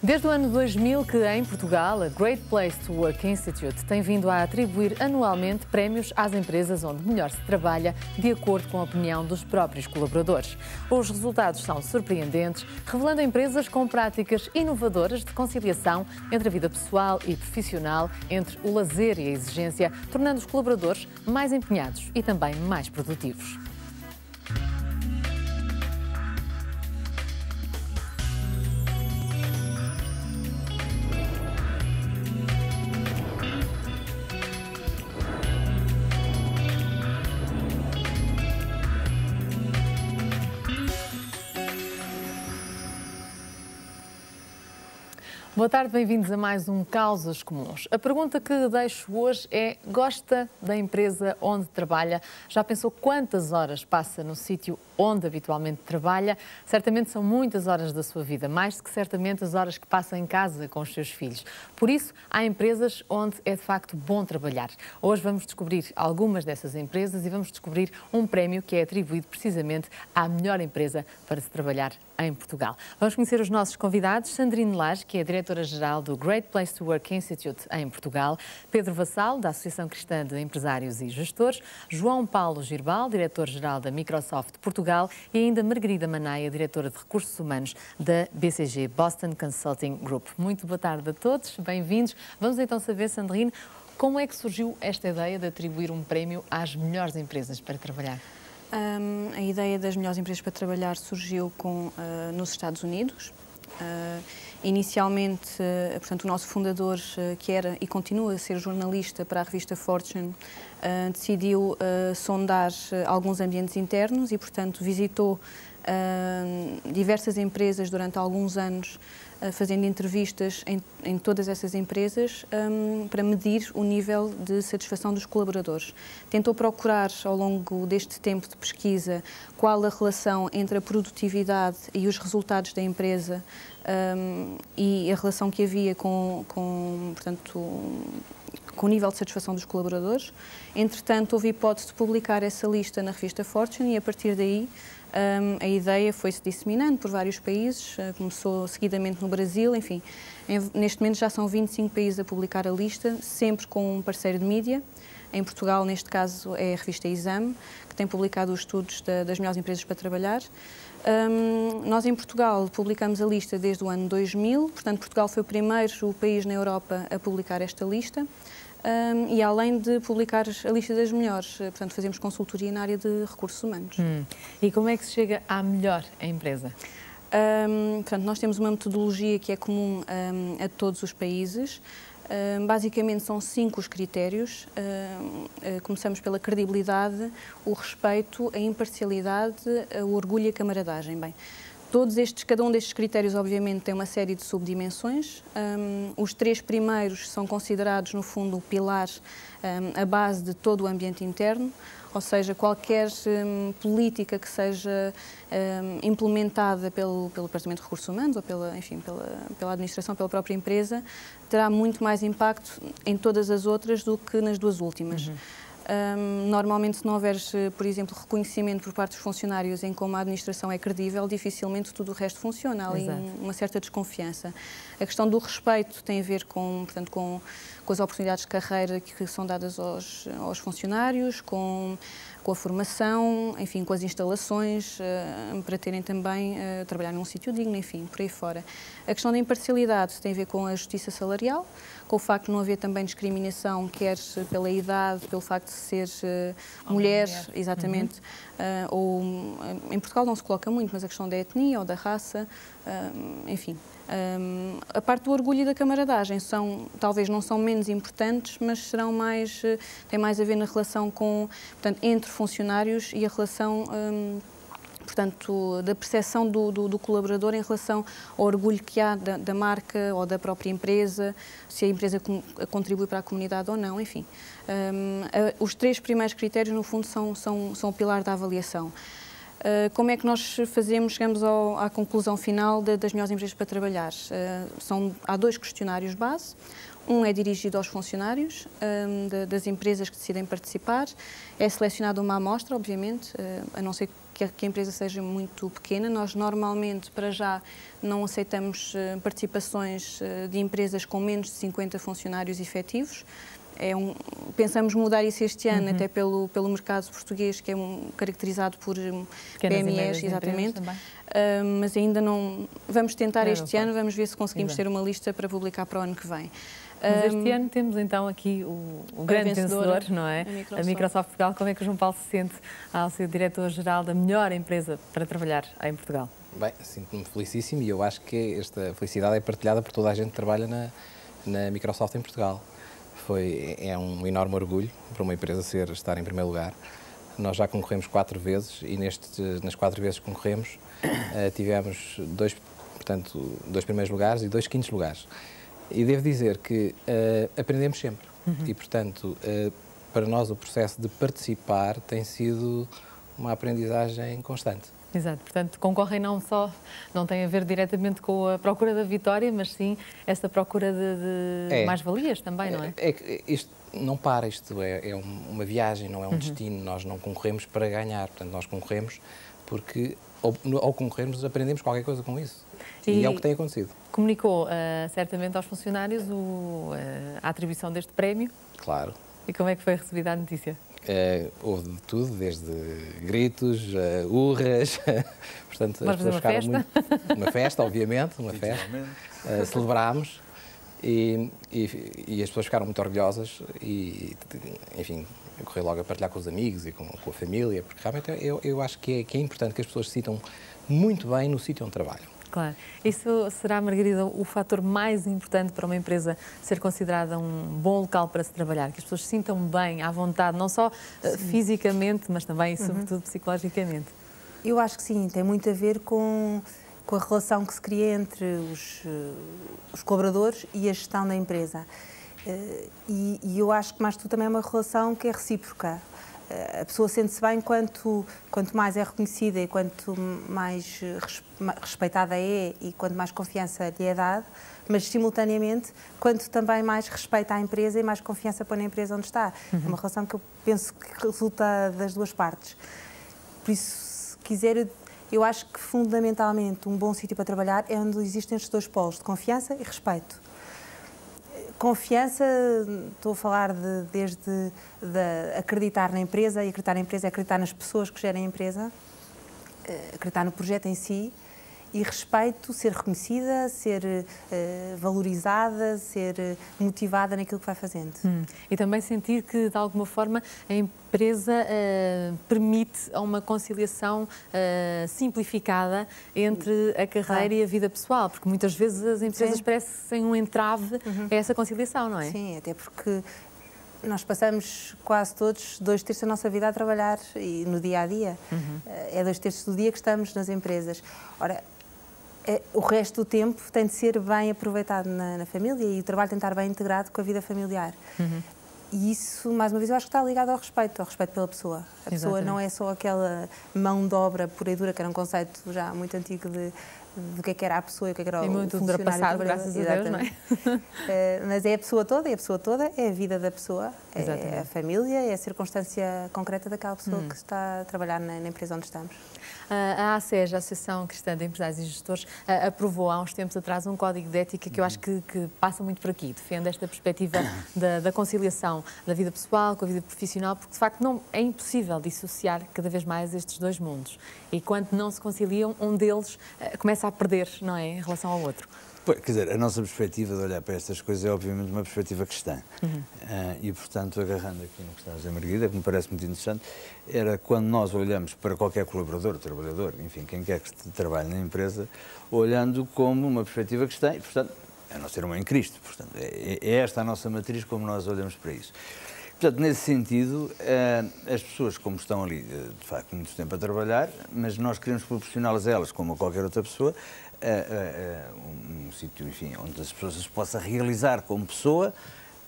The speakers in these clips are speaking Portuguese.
Desde o ano 2000 que, em Portugal, a Great Place to Work Institute tem vindo a atribuir anualmente prémios às empresas onde melhor se trabalha, de acordo com a opinião dos próprios colaboradores. Os resultados são surpreendentes, revelando empresas com práticas inovadoras de conciliação entre a vida pessoal e profissional, entre o lazer e a exigência, tornando os colaboradores mais empenhados e também mais produtivos. Boa tarde, bem-vindos a mais um Causas Comuns. A pergunta que deixo hoje é: gosta da empresa onde trabalha? Já pensou quantas horas passa no sítio onde habitualmente trabalha? Certamente são muitas horas da sua vida, mais do que certamente as horas que passa em casa com os seus filhos. Por isso, há empresas onde é de facto bom trabalhar. Hoje vamos descobrir algumas dessas empresas e vamos descobrir um prémio que é atribuído precisamente à melhor empresa para se trabalhar em Portugal. Vamos conhecer os nossos convidados: Sandrine Lage, que é diretora-geral do Great Place to Work Institute em Portugal; Pedro Vassalo, da Associação Cristã de Empresários e Gestores; João Paulo Girbal, diretor-geral da Microsoft Portugal; e ainda Margarida Manaia, diretora de Recursos Humanos da BCG, Boston Consulting Group. Muito boa tarde a todos, bem-vindos. Vamos então saber, Sandrine, como é que surgiu esta ideia de atribuir um prémio às melhores empresas para trabalhar? A ideia das melhores empresas para trabalhar surgiu nos Estados Unidos. Inicialmente, portanto, o nosso fundador, que era e continua a ser jornalista para a revista Fortune, decidiu sondar alguns ambientes internos e, portanto, visitou diversas empresas durante alguns anos, fazendo entrevistas em todas essas empresas para medir o nível de satisfação dos colaboradores. Tentou procurar, ao longo deste tempo de pesquisa, qual a relação entre a produtividade e os resultados da empresa e a relação que havia portanto, com o nível de satisfação dos colaboradores. Entretanto, houve a hipótese de publicar essa lista na revista Fortune e, a partir daí, a ideia foi-se disseminando por vários países, começou seguidamente no Brasil, enfim. Neste momento já são 25 países a publicar a lista, sempre com um parceiro de mídia. Em Portugal, neste caso, é a revista Exame, que tem publicado os estudos das melhores empresas para trabalhar. Nós, em Portugal, publicamos a lista desde o ano 2000, portanto, Portugal foi o primeiro país na Europa a publicar esta lista. E além de publicar a lista das melhores, portanto, fazemos consultoria na área de recursos humanos. E como é que se chega à melhor empresa? Portanto, nós temos uma metodologia que é comum a todos os países. Basicamente são 5 os critérios. Começamos pela credibilidade, o respeito, a imparcialidade, o orgulho e a camaradagem. Bem, cada um destes critérios, obviamente, tem uma série de subdimensões. Os 3 primeiros são considerados, no fundo, o pilar, a base de todo o ambiente interno, ou seja, qualquer política que seja implementada pelo Departamento de Recursos Humanos ou pela administração, pela própria empresa, terá muito mais impacto em todas as outras do que nas 2 últimas. Normalmente, se não houver, por exemplo, reconhecimento por parte dos funcionários em como a administração é credível, dificilmente tudo o resto funciona. Há ali uma certa desconfiança. A questão do respeito tem a ver portanto, com as oportunidades de carreira que são dadas aos funcionários, com a formação, enfim, com as instalações, para terem também, trabalhar num sítio digno, enfim, por aí fora. A questão da imparcialidade tem a ver com a justiça salarial, com o facto de não haver também discriminação, quer pela idade, pelo facto de ser mulher, exatamente, ou em Portugal não se coloca muito, mas a questão da etnia ou da raça, enfim. A parte do orgulho e da camaradagem talvez não são menos importantes, mas têm mais a ver na relação portanto, entre funcionários e a relação, portanto, da percepção do colaborador em relação ao orgulho que há da marca ou da própria empresa, se a empresa contribui para a comunidade ou não, enfim. Os 3 primeiros critérios, no fundo, são o pilar da avaliação. Como é que nós chegamos à conclusão final das melhores empresas para trabalhar? Há 2 questionários base. Um é dirigido aos funcionários das empresas que decidem participar. É selecionada uma amostra, obviamente, a não ser que a empresa seja muito pequena. Nós normalmente, para já, não aceitamos participações de empresas com menos de 50 funcionários efetivos. Pensamos mudar isso este ano, até pelo mercado português, que é caracterizado por PMEs, exatamente. Mas ainda não... Vamos tentar este ano, vamos ver se conseguimos ter uma lista para publicar para o ano que vem. Mas este ano temos então aqui o grande vencedor, não é? A Microsoft Portugal. Como é que o João Paulo se sente ao ser diretor-geral da melhor empresa para trabalhar em Portugal? Bem, sinto-me felicíssimo e eu acho que esta felicidade é partilhada por toda a gente que trabalha na Microsoft em Portugal. É um enorme orgulho para uma empresa estar em primeiro lugar. Nós já concorremos 4 vezes e nas 4 vezes que concorremos tivemos 2 primeiros lugares e 2 quintos lugares. E devo dizer que aprendemos sempre e, portanto, para nós o processo de participar tem sido uma aprendizagem constante. Exato, portanto, concorrem não tem a ver diretamente com a procura da vitória, mas sim esta procura de mais-valias também, não é? Isto não para, isto é uma viagem, não é um destino, nós não concorremos para ganhar, portanto, nós concorremos porque, ao concorrermos, aprendemos qualquer coisa com isso. E é o que tem acontecido. Comunicou certamente aos funcionários a atribuição deste prémio? Claro. E como é que foi recebida a notícia? Houve de tudo, desde gritos, urras, portanto as pessoas ficaram muito... Uma festa, obviamente, uma festa. Celebrámos e as pessoas ficaram muito orgulhosas e, enfim, eu corri logo a partilhar com os amigos e com a família, porque realmente eu acho que é importante que as pessoas se sintam muito bem no sítio onde trabalham. Claro. Isso será, Margarida, o fator mais importante para uma empresa ser considerada um bom local para se trabalhar? Que as pessoas se sintam bem, à vontade, não só fisicamente, mas também e sobretudo psicologicamente? Eu acho que sim, tem muito a ver com a relação que se cria entre os colaboradores e a gestão da empresa. E eu acho que mais tudo também é uma relação que é recíproca. A pessoa sente-se bem quanto mais é reconhecida e quanto mais respeitada é e quanto mais confiança lhe é dada, mas simultaneamente quanto também mais respeita a empresa e mais confiança põe na empresa onde está. É uma relação que eu penso que resulta das duas partes. Por isso, se quiser, eu acho que fundamentalmente um bom sítio para trabalhar é onde existem estes dois polos, de confiança e respeito. Confiança, estou a falar desde acreditar na empresa, e acreditar na empresa é acreditar nas pessoas que gerem a empresa, acreditar no projeto em si, e respeito, ser reconhecida, ser valorizada, ser motivada naquilo que vai fazendo. E também sentir que, de alguma forma, a empresa permite uma conciliação simplificada entre a carreira e a vida pessoal, porque muitas vezes as empresas parecem um entrave a essa conciliação, não é? Sim, até porque nós passamos quase todos 2/3 da nossa vida a trabalhar e no dia-a-dia. É 2/3 do dia que estamos nas empresas. Ora, o resto do tempo tem de ser bem aproveitado na família e o trabalho tem de estar bem integrado com a vida familiar. E isso, mais uma vez, eu acho que está ligado ao respeito pela pessoa. A pessoa não é só aquela mão de obra pura e dura, que era um conceito já muito antigo do que era a pessoa e o que era o muito ultrapassado, graças a Deus, não é? Mas é a pessoa toda, e a pessoa toda é a vida da pessoa, é a família, é a circunstância concreta daquela pessoa que está a trabalhar na empresa onde estamos. A ACEG, a Associação Cristã de Empresários e Gestores, aprovou há uns tempos atrás um código de ética que eu acho que passa muito por aqui, defende esta perspectiva da conciliação da vida pessoal com a vida profissional, porque de facto não é impossível dissociar cada vez mais estes dois mundos. E quando não se conciliam, um deles começa a perder, não é, em relação ao outro. Quer dizer, a nossa perspectiva de olhar para estas coisas é obviamente uma perspectiva cristã. E, portanto, agarrando aqui no que está a dizer Margarida, que me parece muito interessante, era quando nós olhamos para qualquer colaborador, trabalhador, enfim, quem quer que trabalhe na empresa, olhando como uma perspectiva cristã, e, portanto, a não ser uma em Cristo. Portanto, é esta a nossa matriz como nós olhamos para isso. Portanto, nesse sentido, as pessoas, como estão ali, de facto, muito tempo a trabalhar, mas nós queremos proporcioná-las a elas, como a qualquer outra pessoa, um sítio, enfim, onde as pessoas se possam realizar como pessoa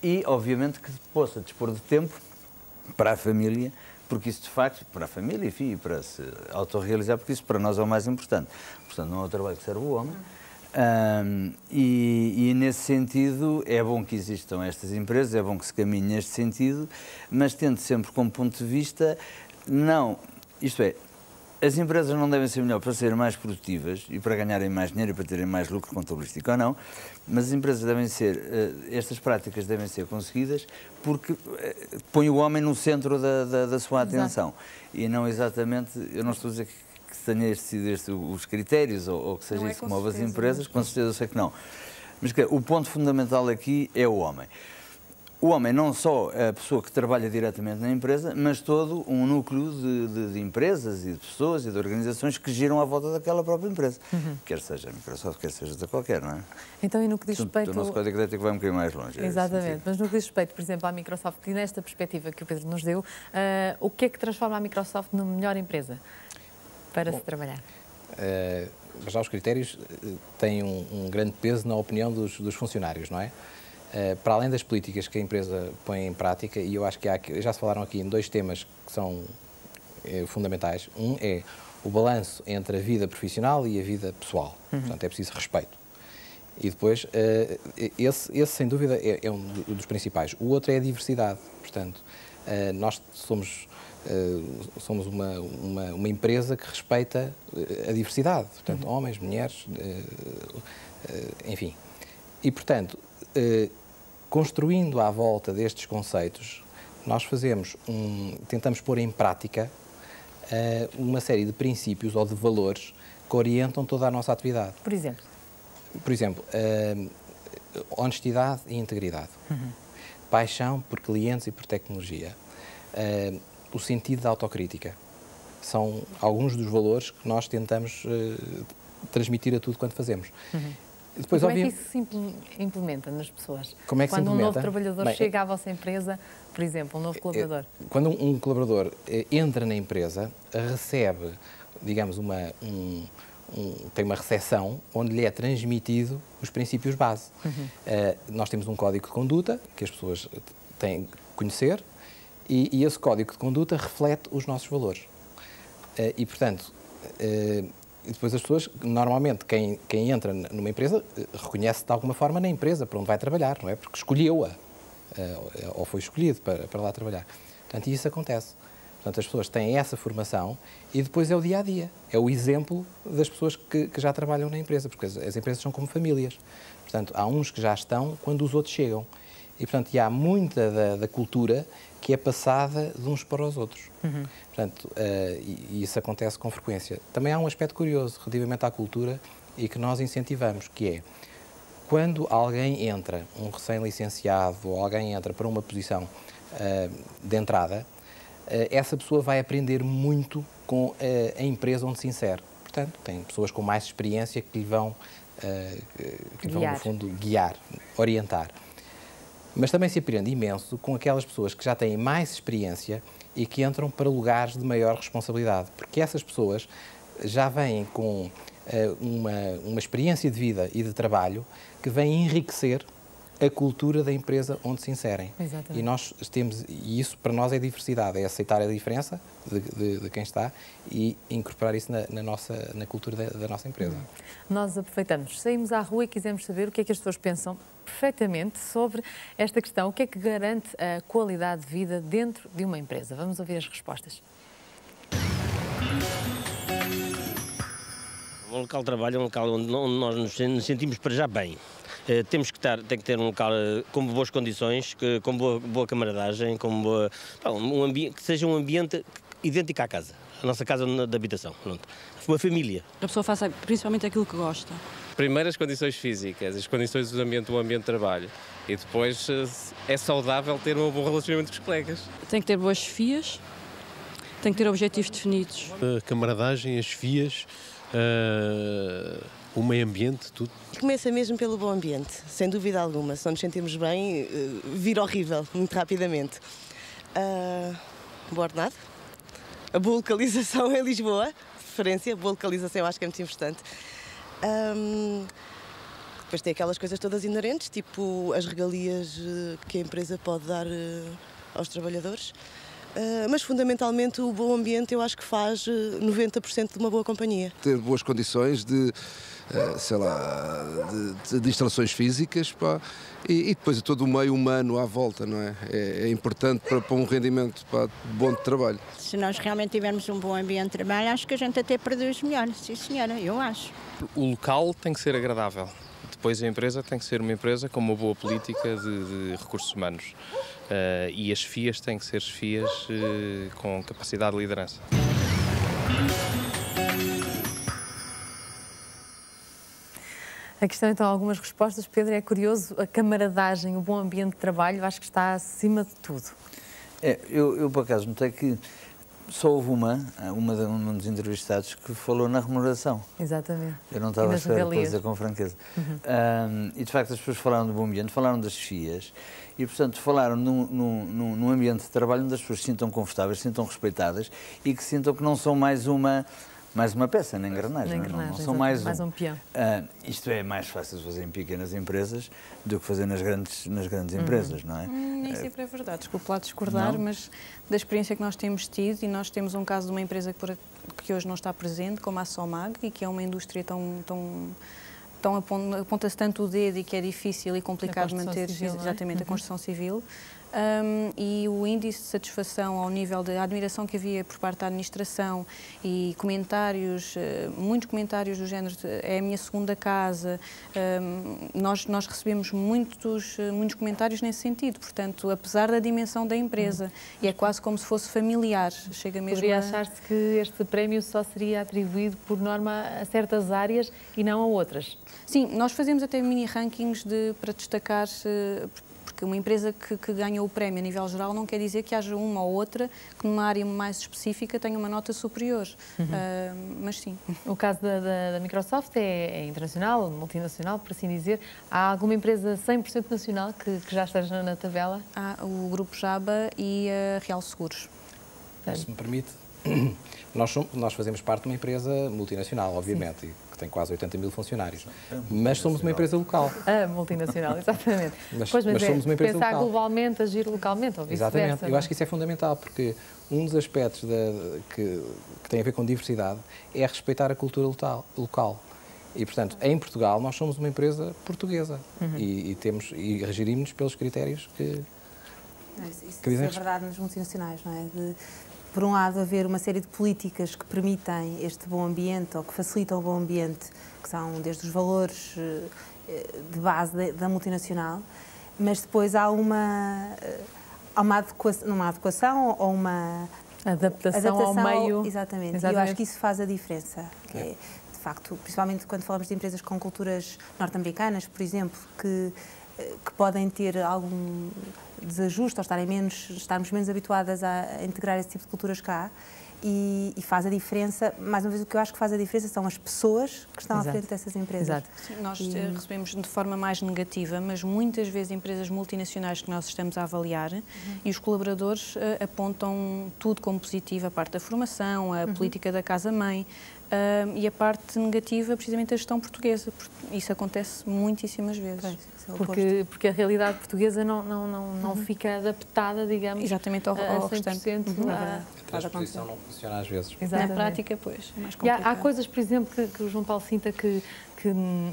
e, obviamente, que possa dispor de tempo para a família, porque isso, de facto, para a família, enfim, para se autorrealizar, porque isso para nós é o mais importante. Portanto, não é o trabalho que serve o homem. E nesse sentido é bom que existam estas empresas, é bom que se caminhe neste sentido, mas tendo sempre como ponto de vista, não, isto é, as empresas não devem ser melhor para serem mais produtivas e para ganharem mais dinheiro e para terem mais lucro contabilístico ou não, mas as empresas devem ser, estas práticas devem ser conseguidas porque põe o homem no centro da sua atenção. Exato. E não exatamente, eu não estou a dizer que tenha sido os critérios ou que seja isso que move as empresas, com certeza eu sei que não. Mas o ponto fundamental aqui é o homem. O homem não só é a pessoa que trabalha diretamente na empresa, mas todo um núcleo de empresas e de pessoas e de organizações que giram à volta daquela própria empresa. Quer seja a Microsoft, quer seja da qualquer, não é? Então, e no que diz respeito... O nosso código de ética vai um bocadinho mais longe. Exatamente, mas no que diz respeito, por exemplo, à Microsoft, e nesta perspectiva que o Pedro nos deu, o que é que transforma a Microsoft numa melhor empresa para se trabalhar? Já os critérios têm um grande peso na opinião dos funcionários, não é? Para além das políticas que a empresa põe em prática, e eu acho que já se falaram aqui em 2 temas que são fundamentais. Um é o balanço entre a vida profissional e a vida pessoal. Portanto, é preciso respeito. E depois, esse sem dúvida é um dos principais. O outro é a diversidade. Portanto, nós somos uma empresa que respeita a diversidade. Portanto, homens, mulheres, enfim. E, portanto, construindo à volta destes conceitos, nós tentamos pôr em prática uma série de princípios ou de valores que orientam toda a nossa atividade. Por exemplo? Por exemplo, honestidade e integridade. Paixão por clientes e por tecnologia. O sentido da autocrítica. São alguns dos valores que nós tentamos transmitir a tudo quanto fazemos. Depois, como é que isso se implementa nas pessoas? Como é que quando se implementa? Um novo trabalhador chega à vossa empresa, por exemplo, um novo colaborador? Quando um colaborador entra na empresa, recebe, digamos, tem uma recepção onde lhe é transmitido os princípios base. Nós temos um código de conduta que as pessoas têm que conhecer e esse código de conduta reflete os nossos valores. E, portanto, e depois as pessoas, normalmente, quem entra numa empresa, reconhece de alguma forma na empresa para onde vai trabalhar, não é? Porque escolheu-a, ou foi escolhido para lá trabalhar. Portanto, isso acontece. Portanto, as pessoas têm essa formação e depois é o dia-a-dia. É o exemplo das pessoas que já trabalham na empresa, porque as empresas são como famílias. Portanto, há uns que já estão quando os outros chegam. E, portanto, há muita da cultura que é passada de uns para os outros. Portanto, e isso acontece com frequência. Também há um aspecto curioso relativamente à cultura e que nós incentivamos, que é quando alguém entra, um recém-licenciado, ou alguém entra para uma posição de entrada, essa pessoa vai aprender muito com a empresa onde se insere. Portanto, tem pessoas com mais experiência que lhe vão, no fundo, guiar, orientar. Mas também se aprende imenso com aquelas pessoas que já têm mais experiência e que entram para lugares de maior responsabilidade, porque essas pessoas já vêm com uma experiência de vida e de trabalho que vem enriquecer a cultura da empresa onde se inserem. Exatamente. E nós e isso para nós é diversidade, é aceitar a diferença de quem está e incorporar isso na cultura da nossa empresa. Nós aproveitamos, saímos à rua e quisemos saber o que é que as pessoas pensam perfeitamente sobre esta questão. O que é que garante a qualidade de vida dentro de uma empresa? Vamos ouvir as respostas. Um local de trabalho é um local onde nós nos sentimos para já bem. Tem que ter um local com boas condições, com boa camaradagem, que seja um ambiente idêntico à casa, a nossa casa de habitação. Pronto. Uma família. A pessoa faça principalmente aquilo que gosta. Primeiro as condições físicas, as condições do ambiente de trabalho. E depois é saudável ter um bom relacionamento com os colegas. Tem que ter boas chefias, tem que ter objetivos definidos. A camaradagem, as chefias, o meio ambiente, tudo. Começa mesmo pelo bom ambiente, sem dúvida alguma. Se não nos sentimos bem, vira horrível, muito rapidamente. Boa ordenado. A boa localização em Lisboa, de preferência, boa localização eu acho que é muito importante. Depois tem aquelas coisas todas inerentes, tipo as regalias que a empresa pode dar aos trabalhadores. mas fundamentalmente o bom ambiente eu acho que faz 90% de uma boa companhia. Ter boas condições de, sei lá, de instalações físicas, pá, e depois todo o meio humano à volta, não é? É importante para um rendimento, pá, bom de trabalho. Se nós realmente tivermos um bom ambiente de trabalho, acho que a gente até produz melhor, sim senhora, eu acho. O local tem que ser agradável. Depois a empresa tem que ser uma empresa com uma boa política de recursos humanos. E as FIAs têm que ser FIAs com capacidade de liderança. Aqui estão então algumas respostas. Pedro, é curioso, a camaradagem, o bom ambiente de trabalho, acho que está acima de tudo. Eu por acaso notei que só houve um dos entrevistados que falou na remuneração. Exatamente. Eu não estava a esperar, para dizer com franqueza. E de facto as pessoas falaram do bom ambiente, falaram das FIAs e portanto falaram num ambiente de trabalho onde as pessoas se sintam confortáveis, se sintam respeitadas e que sintam que não são mais uma peça na engrenagem. Não são mais um peão. Isto é mais fácil de fazer em pequenas empresas do que fazer nas grandes empresas, não é? Nem sempre é verdade, desculpe lá discordar, mas da experiência que nós temos tido, e nós temos um caso de uma empresa que hoje não está presente, como a Somag, e que é uma indústria tão aponta-se tanto o dedo e que é difícil e complicado manter exatamente a construção civil. E o índice de satisfação ao nível da admiração que havia por parte da administração e comentários, muitos comentários do género é a minha segunda casa, nós recebemos muitos comentários nesse sentido, portanto, apesar da dimensão da empresa, e é quase como se fosse familiar, chega mesmo Poderia achar-se que este prémio só seria atribuído por norma a certas áreas e não a outras? Sim, nós fazemos até mini rankings para destacar, porque uma empresa que ganhou o prémio a nível geral não quer dizer que haja uma ou outra que numa área mais específica tenha uma nota superior, mas sim. O caso da Microsoft é internacional, multinacional, por assim dizer. Há alguma empresa 100% nacional que já esteja na tabela? Há o Grupo Jaba e a Real Seguros. Se me permite, nós fazemos parte de uma empresa multinacional, obviamente, que tem quase 80 mil funcionários, mas somos uma empresa local. A multinacional, exatamente. mas somos uma empresa pensar local. Globalmente, agir localmente, ou vice-versa. Exatamente. Eu acho que isso é fundamental, porque um dos aspectos que tem a ver com diversidade é respeitar a cultura local. E, portanto, em Portugal, nós somos uma empresa portuguesa e regerimos-nos pelos critérios que Isso é verdade nas multinacionais, não é? Por um lado, haver uma série de políticas que permitem este bom ambiente ou que facilitam o bom ambiente, que são desde os valores de base da multinacional, mas depois há uma adequação ou uma adaptação ao meio. Exatamente. E eu acho que isso faz a diferença. De facto, principalmente quando falamos de empresas com culturas norte-americanas, por exemplo, que podem ter algum desajuste ou estarmos menos habituadas a integrar esse tipo de culturas cá e faz a diferença. Mais uma vez, o que eu acho que faz a diferença são as pessoas que estão à frente dessas empresas. Exato. Sim, nós recebemos de forma mais negativa, mas muitas vezes empresas multinacionais que nós estamos a avaliar e os colaboradores apontam tudo como positivo, a parte da formação, a política da casa-mãe, e a parte negativa, precisamente a gestão portuguesa. Isso acontece muitíssimas vezes. Porque a realidade portuguesa não fica adaptada, digamos, exatamente ao restante. A transposição não funciona às vezes. Na prática, pois, é mais complicado. Há coisas, por exemplo, que o João Paulo sinta que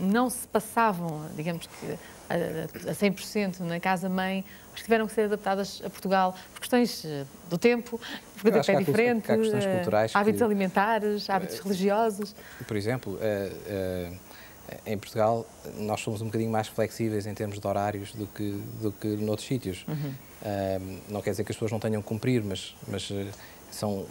não se passavam, digamos que a 100% na casa-mãe, mas que tiveram que ser adaptadas a Portugal por questões do tempo, porque o tempo é diferente, há questões culturais, hábitos alimentares, hábitos religiosos. Por exemplo, em Portugal nós somos um bocadinho mais flexíveis em termos de horários do que noutros sítios. Não quer dizer que as pessoas não tenham que cumprir, mas são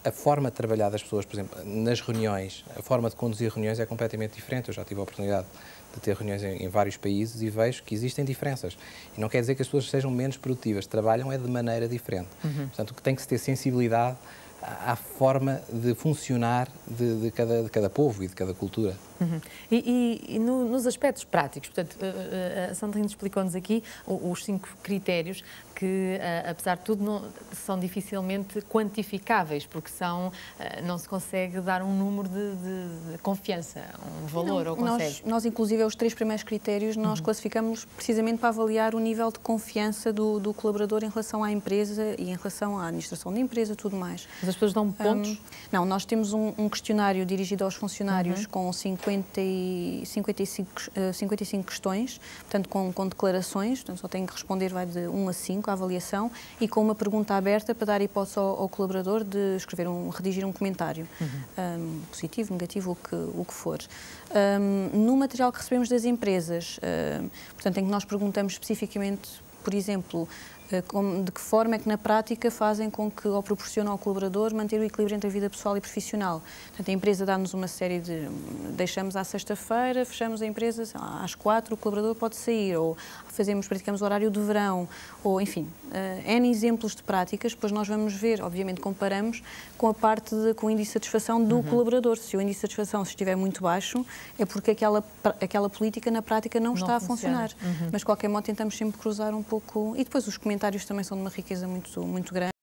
a forma de trabalhar das pessoas, por exemplo, nas reuniões, a forma de conduzir reuniões é completamente diferente. Eu já tive a oportunidade de ter reuniões em vários países e vejo que existem diferenças. E não quer dizer que as pessoas sejam menos produtivas, trabalham de maneira diferente. Portanto, o que tem que se ter sensibilidade à forma de funcionar de cada povo e de cada cultura. E nos aspectos práticos, portanto, a Sandrine explicou-nos aqui os 5 critérios que, apesar de tudo, são dificilmente quantificáveis, porque não se consegue dar um número de confiança, um valor, ou consegue? Nós, inclusive, os 3 primeiros critérios, nós classificamos precisamente para avaliar o nível de confiança do colaborador em relação à empresa e em relação à administração da empresa, tudo mais. Mas as pessoas dão pontos? Não, nós temos um questionário dirigido aos funcionários com 55 questões, portanto, com declarações, portanto, só tem que responder, vai de 1 a 5 a avaliação, e com uma pergunta aberta para dar hipótese ao colaborador de redigir um comentário, positivo, negativo, o que for. No material que recebemos das empresas, portanto, em que nós perguntamos especificamente, por exemplo, de que forma é que na prática fazem com que, ou proporcionam ao colaborador, manter o equilíbrio entre a vida pessoal e profissional. Portanto, a empresa dá-nos uma série de... Deixamos à sexta-feira, fechamos a empresa às 4, o colaborador pode sair, ou praticamos o horário de verão, ou enfim, N exemplos de práticas, depois nós vamos ver, obviamente comparamos com a parte com o índice de satisfação do colaborador. Se o índice de satisfação estiver muito baixo, é porque aquela política na prática não está a funcionar. Mas de qualquer modo tentamos sempre cruzar um pouco, e depois os comentários também são de uma riqueza muito grande.